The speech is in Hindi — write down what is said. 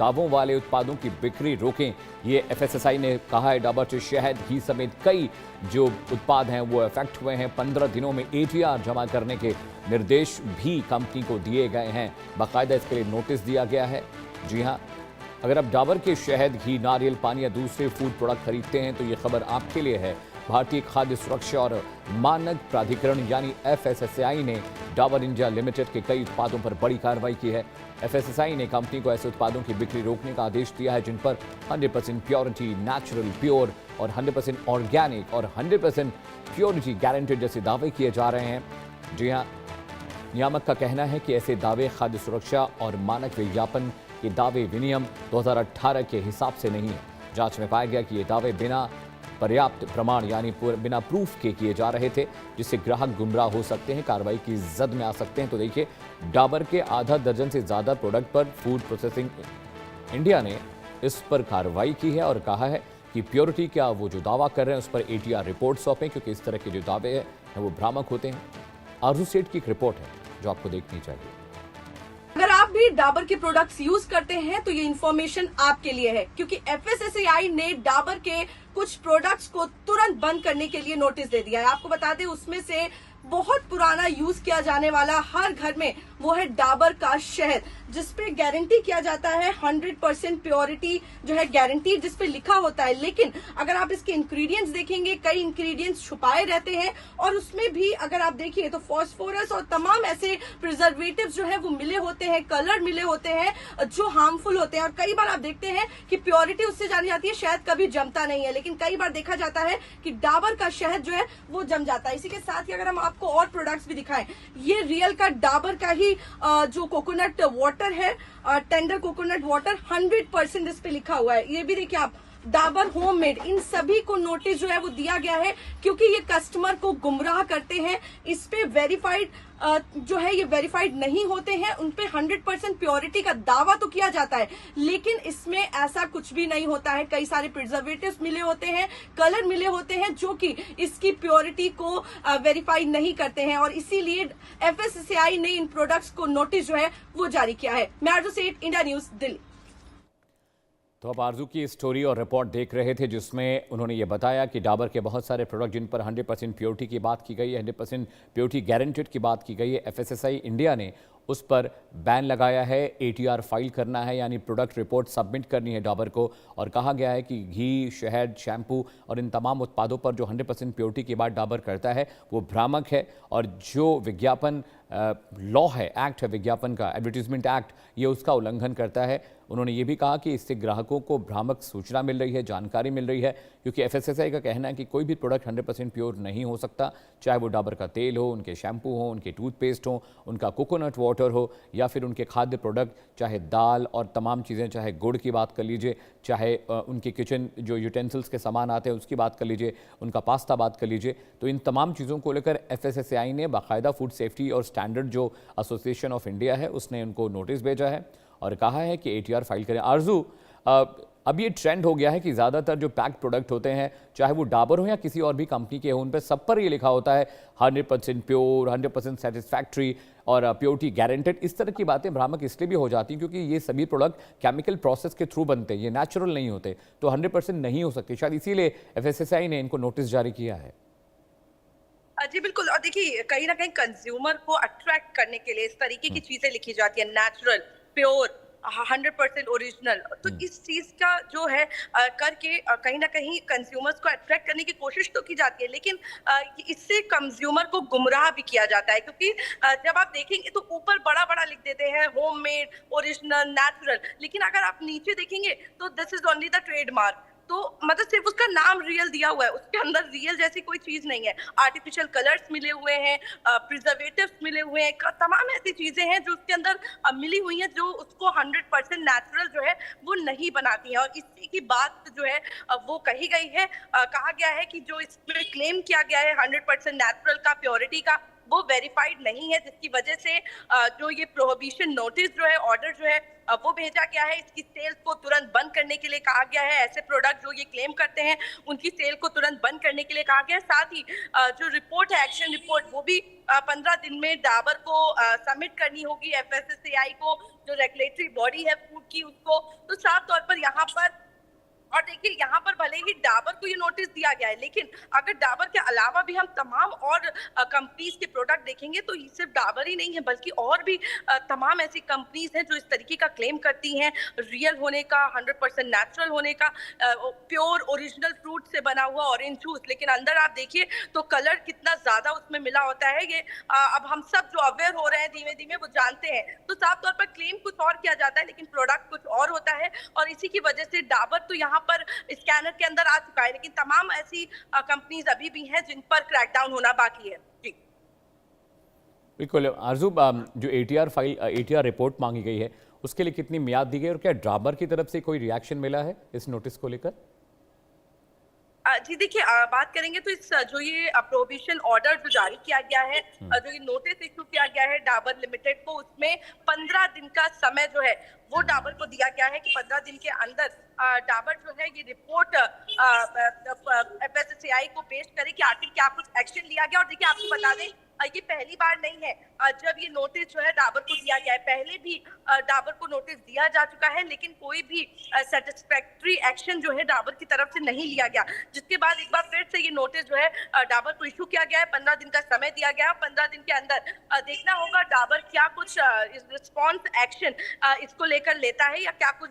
दावों वाले उत्पादों की बिक्री रोकें। ये एफएसएसआई ने कहा है। डाबर से शहद, घी समेत कई जो उत्पाद हैं वो इफेक्ट हुए हैं। 15 दिनों में एटीआर जमा करने के निर्देश भी कंपनी को दिए गए हैं। बाकायदा इसके लिए नोटिस दिया गया है। जी हाँ, अगर आप डाबर के शहद, घी, नारियल पानी या दूसरे फूड प्रोडक्ट खरीदते हैं तो ये खबर आपके लिए है। भारतीय खाद्य सुरक्षा और मानक प्राधिकरण यानी एफएसएसआई ने डाबर इंडिया लिमिटेड के कई उत्पादों पर बड़ी कार्रवाई की है। एफएसएसआई ने कंपनी को ऐसे उत्पादों की बिक्री रोकने का आदेश दिया है जिन पर 100% प्योरिटी, नेचुरल, प्योर और 100% ऑर्गेनिक और 100% प्योरिटी गारंटेड जैसे दावे किए जा रहे हैं। जी हाँ, नियामक का कहना है कि ऐसे दावे खाद्य सुरक्षा और मानक विज्ञापन के दावे विनियम 2018 के हिसाब से नहीं है। जांच में पाया गया कि ये दावे बिना पर्याप्त प्रमाण यानी बिना प्रूफ के किए जा रहे थे, जिससे ग्राहक गुमराह हो सकते हैं, कार्रवाई की जद में आ सकते हैं। तो देखिए, डाबर के आधा दर्जन से ज्यादा प्रोडक्ट पर फूड प्रोसेसिंग इंडिया ने इस पर कार्रवाई की है और कहा है कि प्योरिटी का वो जो दावा कर रहे हैं उस पर एटीआर रिपोर्ट सौंपें, क्योंकि इस तरह के जो दावे हैं वो भ्रामक होते हैं। आरजू सेठ की एक रिपोर्ट है जो आपको देखनी चाहिए। अगर आप भी डाबर के प्रोडक्ट्स यूज करते हैं तो ये इन्फॉर्मेशन आपके लिए है, क्योंकि एफएसएसआई ने डाबर के कुछ प्रोडक्ट्स को तुरंत बंद करने के लिए नोटिस दे दिया है। आपको बता दें, उसमें से बहुत पुराना यूज किया जाने वाला हर घर में वो है डाबर का शहद, जिसपे गारंटी किया जाता है 100% प्योरिटी जो है गारंटी, जिसपे लिखा होता है। लेकिन अगर आप इसके इंग्रेडिएंट्स देखेंगे, कई इंग्रेडिएंट्स छुपाए रहते हैं और उसमें भी अगर आप देखिए तो फास्फोरस और तमाम ऐसे प्रिजर्वेटिव्स जो है वो मिले होते हैं, कलर मिले होते हैं जो हार्मफुल होते हैं। और कई बार आप देखते हैं कि प्योरिटी उससे जानी जाती है, शहद कभी जमता नहीं है, लेकिन कई बार देखा जाता है कि डाबर का शहद जो है वो जम जाता है। इसी के साथ ही अगर हम आपको और प्रोडक्ट्स भी दिखाएं, ये रियल का डाबर का ही जो कोकोनट वाटर है, टेंडर कोकोनट वाटर 100% इस पे लिखा हुआ है। ये भी देखिए आप, डाबर होममेड, इन सभी को नोटिस जो है वो दिया गया है, क्योंकि ये कस्टमर को गुमराह करते हैं। इस पे वेरीफाइड जो है ये वेरीफाइड नहीं होते हैं। उन पे 100% प्योरिटी का दावा तो किया जाता है, लेकिन इसमें ऐसा कुछ भी नहीं होता है। कई सारे प्रिजर्वेटिव्स मिले होते हैं, कलर मिले होते हैं जो कि इसकी प्योरिटी को वेरीफाई नहीं करते हैं, और इसीलिए एफएसएसआई ने इन प्रोडक्ट्स को नोटिस जो है वो जारी किया है। मैं आरजू सेठ, इंडिया न्यूज, दिल्ली। तो आप आरजू की स्टोरी और रिपोर्ट देख रहे थे जिसमें उन्होंने ये बताया कि डाबर के बहुत सारे प्रोडक्ट जिन पर 100% प्योरिटी की बात की गई है, 100% प्योरिटी गारंटेड की बात की गई है, एफएसएसआई इंडिया ने उस पर बैन लगाया है। एटीआर फाइल करना है यानी प्रोडक्ट रिपोर्ट सबमिट करनी है डाबर को, और कहा गया है कि घी, शहद, शैम्पू और इन तमाम उत्पादों पर जो 100% प्योरिटी की बात डाबर करता है वो भ्रामक है, और जो विज्ञापन लॉ है, एक्ट है विज्ञापन का, एडवर्टीजमेंट एक्ट, ये उसका उल्लंघन करता है। उन्होंने ये भी कहा कि इससे ग्राहकों को भ्रामक सूचना मिल रही है, जानकारी मिल रही है, क्योंकि एफएसएसआई का कहना है कि कोई भी प्रोडक्ट 100% प्योर नहीं हो सकता, चाहे वो डाबर का तेल हो, उनके शैम्पू हो, उनके टूथपेस्ट हो, उनका कोकोनट वाटर हो, या फिर उनके खाद्य प्रोडक्ट, चाहे दाल और तमाम चीज़ें, चाहे गुड़ की बात कर लीजिए, चाहे उनके किचन जो यूटेंसिल्स के सामान आते हैं उसकी बात कर लीजिए, उनका पास्ता बात कर लीजिए। तो इन तमाम चीज़ों को लेकर एफएसएसआई ने बाकायदा फूड सेफ्टी और स्टैंडर्ड जो एसोसिएशन ऑफ इंडिया है उसने उनको नोटिस भेजा है और कहा है कि एटीआर फाइल करें। आरजू, अब ये ट्रेंड हो गया है कि ज़्यादातर जो पैक्ड प्रोडक्ट होते हैं, चाहे वो डाबर हो या किसी और भी कंपनी के हो, उन पर सब पर ये लिखा होता है 100% प्योर, 100% सेटिस्फैक्ट्री और प्योरिटी गारंटेड। इस तरह की बातें भ्रामक इसलिए भी हो जाती हैं क्योंकि ये सभी प्रोडक्ट केमिकल प्रोसेस के थ्रू बनते हैं, ये नेचुरल नहीं होते, तो 100% नहीं हो सकते। शायद इसीलिए एफएसएसआई ने इनको नोटिस जारी किया है। जी बिल्कुल, और देखिए कहीं ना कहीं कंज्यूमर को अट्रैक्ट करने के लिए इस तरीके की चीजें लिखी जाती है, नेचुरल, प्योर, 100% ओरिजिनल। तो इस चीज का जो है करके कहीं ना कहीं कंज्यूमर्स को अट्रैक्ट करने की कोशिश तो की जाती है, लेकिन इससे कंज्यूमर को गुमराह भी किया जाता है, क्योंकि जब आप देखेंगे तो ऊपर बड़ा बड़ा लिख देते हैं होममेड, ओरिजिनल, नेचुरल, लेकिन अगर आप नीचे देखेंगे तो this is only the trademark. तो मतलब सिर्फ उसका नाम रियल दिया हुआ है, उसके अंदर रियल जैसी कोई चीज नहीं है। आर्टिफिशियल कलर्स मिले हुए हैं, प्रिजर्वेटिव्स मिले हुए हैं, तमाम ऐसी चीजें हैं जो उसके अंदर मिली हुई हैं जो उसको 100% नेचुरल जो है वो नहीं बनाती हैं। और इसी की बात जो है वो कही गई है, कहा गया है कि जो इसमें क्लेम किया गया है 100% नेचुरल का, प्योरिटी का, वो वेरीफाइड नहीं है, जिसकी वजह से जो ये प्रोहिबिशन नोटिस जो है, ऑर्डर जो है वो भेजा गया है। इसकी सेल्स को तुरंत बंद करने के लिए कहा गया है। ऐसे प्रोडक्ट जो ये क्लेम करते हैं उनकी सेल को तुरंत बंद करने के लिए कहा गया है। साथ ही जो रिपोर्ट है, एक्शन रिपोर्ट, वो भी 15 दिन में डाबर को सबमिट करनी होगी, एफएसएसआई को, जो रेगुलेटरी बॉडी है फूड की उसको, तो साफ तौर पर यहाँ पर और देखिए यहाँ पर भले ही डाबर को ये नोटिस दिया गया है, लेकिन अगर डाबर के अलावा भी हम तमाम और कंपनीज के प्रोडक्ट देखेंगे तो ये सिर्फ डाबर ही नहीं है, बल्कि और भी तमाम ऐसी कंपनीज हैं जो इस तरीके का क्लेम करती हैं, रियल होने का, 100% नेचुरल होने का, प्योर ओरिजिनल फ्रूट से बना हुआ ऑरेंज जूस, लेकिन अंदर आप देखिए तो कलर कितना ज्यादा उसमें मिला होता है। ये अब हम सब जो अवेयर हो रहे हैं धीमे धीमे वो जानते हैं, तो साफ तौर पर क्लेम कुछ और किया जाता है लेकिन प्रोडक्ट कुछ और होता है, और इसी की वजह से डाबर तो यहाँ पर स्कैनर के अंदर आ चुका है, लेकिन तमाम ऐसी कंपनीज अभी भी हैं जिन पर क्रैकडाउन होना बाकी है। जी बिल्कुल आरजू, जो एटीआर रिपोर्ट मांगी गई है उसके लिए कितनी मियाद दी गई और क्या डाबर की तरफ से कोई रिएक्शन मिला है इस नोटिस को लेकर? जी देखिए, बात करेंगे तो इस जो ये प्रोहिबिशन ऑर्डर जो जारी किया गया है, जो ये नोटिस इशू किया गया है डाबर लिमिटेड को, उसमें 15 दिन का समय जो है वो डाबर को दिया गया है कि 15 दिन के अंदर डाबर जो है ये रिपोर्ट एफएसएसएआई को पेश करे कि आखिर क्या कुछ एक्शन लिया गया। और देखिए आपको बता दें, ये पहली बार नहीं है जब ये नोटिस जो है डाबर को दिया गया है, पहले भी डाबर को नोटिस दिया जा चुका है, लेकिन कोई भी सेटिस्फैक्टरी एक्शन जो है डाबर की तरफ से नहीं लिया गया, जिसके बाद एक बार फिर से ये नोटिस जो है डाबर को इशू किया गया है, 15 दिन का समय दिया गया है। 15 दिन के अंदर देखना होगा डाबर क्या कुछ रिस्पॉन्स एक्शन इसको लेकर लेता है या क्या कुछ